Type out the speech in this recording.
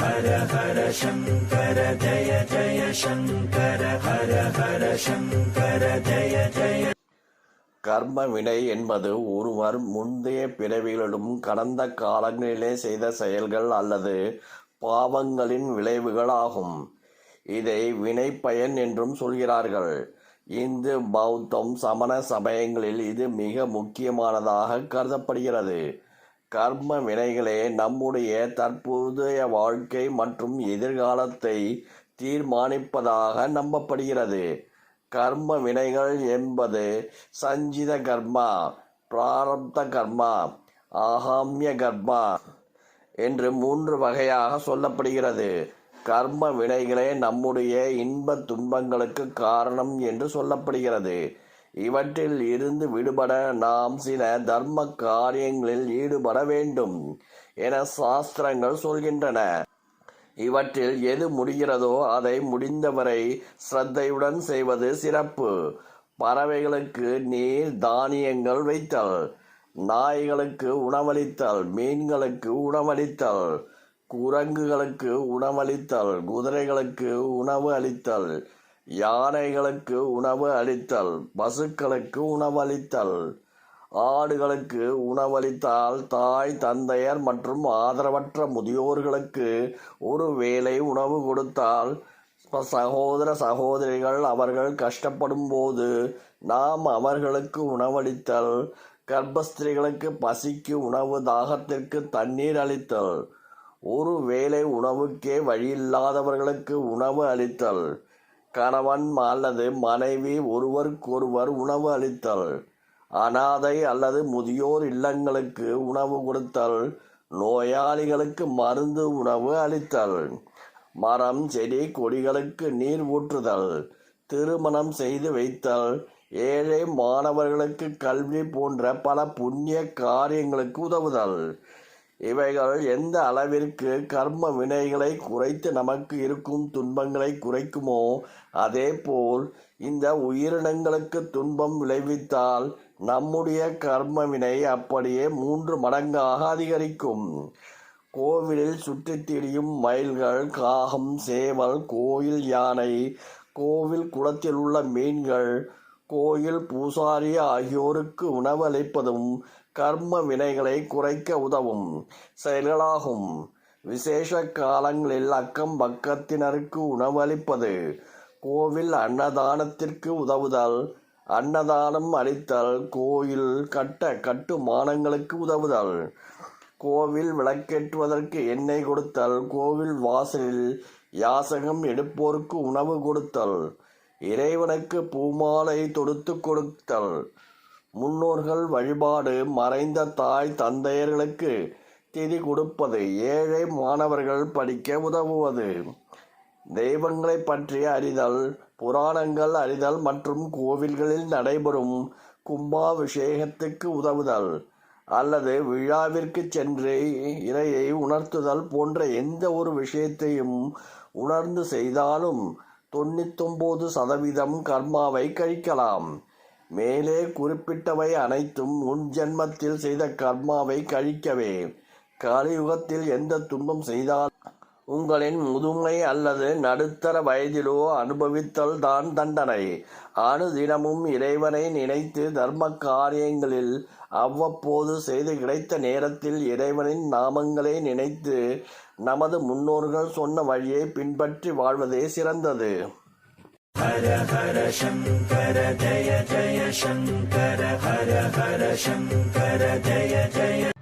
ஹர ஹர சங்கர ஜய ஜய சங்கர ஹர ஹர சங்கர ஜய ஜய. கர்ம வினை என்பது ஒருவர் முந்தைய பிறவிகளிலும் கடந்த காலங்களிலே செய்த செயல்கள் அல்லது பாவங்களின் விளைவுகள் ஆகும். இதை வினை பயன் என்றும் சொல்கிறார்கள். இந்து, பௌத்தம், சமண சமயங்களில் இது மிக முக்கியமானதாக கருதப்படுகிறது. கர்ம வினைகளே நம்முடைய தற்போதைய வாழ்க்கை மற்றும் எதிர்காலத்தை தீர்மானிப்பதாக நம்பப்படுகிறது. கர்ம வினைகள் என்பது சஞ்சித கர்மா, பிராரப்த கர்மா, ஆகாமிய கர்மா என்று 3 வகையாக சொல்லப்படுகிறது. கர்ம வினைகளே நம்முடைய இன்ப துன்பங்களுக்கு காரணம் என்று சொல்லப்படுகிறது. இவற்றில் இருந்து விடுபட நாம் சில தர்ம காரியங்களில் ஈடுபட வேண்டும் என சாஸ்திரங்கள் சொல்கின்றன. இவற்றில் எது முடிகிறதோ அதை முடிந்தவரை ஸ்ரத்தையுடன் செய்வது சிறப்பு. பறவைகளுக்கு நீர் தானியங்கள் வைத்தல், நாய்களுக்கு உணவளித்தல், மீன்களுக்கு உணவளித்தல், குரங்குகளுக்கு உணவளித்தல், குதிரைகளுக்கு உணவு அளித்தல், யானைகளுக்கு உணவு அளித்தல், பசுக்களுக்கு உணவளித்தல், ஆடுகளுக்கு உணவளித்தால் தாய் தந்தையர் மற்றும் ஆதரவற்ற முதியோர்களுக்கு ஒரு வேளை உணவு கொடுத்தால், சகோதர சகோதரிகள் அவர்கள் கஷ்டப்படும் போது நாம் அவர்களுக்கு உணவளித்தல், கர்ப்பஸ்திரிகளுக்கு பசிக்கு உணவு, தாகத்திற்கு தண்ணீர் அளித்தல், ஒரு வேளை உணவுக்கே வழியில்லாதவர்களுக்கு உணவு அளித்தல், கணவன் அல்லது மனைவி ஒருவருக்கொருவர் உணவு அளித்தல், அனாதை அல்லது முதியோர் இல்லங்களுக்கு உணவு கொடுத்தல், நோயாளிகளுக்கு மருந்து உணவு அளித்தல், மரம் செடி கொடிகளுக்கு நீர் ஊற்றுதல், திருமணம் செய்து வைத்தல், ஏழை மாணவர்களுக்கு கல்வி போன்ற பல புண்ணிய காரியங்களுக்கு உதவுதல். இவைகள் எந்த அளவிற்கு கர்ம வினைகளை குறைத்து நமக்கு இருக்கும் துன்பங்களை குறைக்குமோ அதேபோல் இந்த உயிரினங்களுக்கு துன்பம் விளைவித்தால் நம்முடைய கர்ம வினை அப்படியே 3 மடங்காக அதிகரிக்கும். கோவிலில் சுற்றித் திரியும் மயில்கள், காகம், சேவல், கோயில் யானை, கோவில் குளத்தில் உள்ள மீன்கள், கோயில் பூசாரி ஆகியோருக்கு உணவளிப்பதும் கர்ம வினைகளை குறைக்க உதவும் செயல்களாகும். விசேஷ காலங்களில் அக்கம் பக்கத்தினருக்கு உணவளிப்பது, கோவில் அன்னதானத்திற்கு உதவுதல், அன்னதானம் அளித்தல், கோயில் கட்டுமானங்களுக்கு உதவுதல், கோவில் விளக்கேற்றுவதற்கு எண்ணெய் கொடுத்தல், கோவில் வாசலில் யாசகம் எடுப்போருக்கு உணவு கொடுத்தல், இறைவனுக்கு பூமாலை தொடுத்து கொடுத்தல், முன்னோர்கள் வழிபாடு, மறைந்த தாய் தந்தையர்களுக்கு திதி கொடுப்பது, ஏழை மாணவர்கள் படிக்க உதவுவது, தெய்வங்களை பற்றி அறிதல், புராணங்கள் அறிதல் மற்றும் கோவில்களில் நடைபெறும் கும்பாபிஷேகத்துக்கு உதவுதல் அல்லது விழாவிற்கு சென்று இறையை உணர்த்துதல் போன்ற எந்த ஒரு விஷயத்தையும் உணர்ந்து செய்தாலும் 99% கர்மாவை கழிக்கலாம். மேலே குறிப்பிட்டவை அனைத்தும் முன் ஜென்மத்தில் செய்த கர்மாவை கழிக்கவே. கலியுகத்தில் எந்த துன்பம் செய்தால் உங்களின் முதுமை அல்லது நடுத்தர வயதிலோ அனுபவித்தல் தான் தண்டனை. அனுதினமும் இறைவனை நினைத்து தர்ம காரியங்களில் அவ்வப்போது செய்து கிடைத்த நேரத்தில் இறைவனின் நாமங்களை நினைத்து நமது முன்னோர்கள் சொன்ன வழியை பின்பற்றி வாழ்வதே சிறந்தது. ஹர ஹர சங்கர ஜய ஜய சங்கர ஹர ஹர சங்கர ஜய ஜய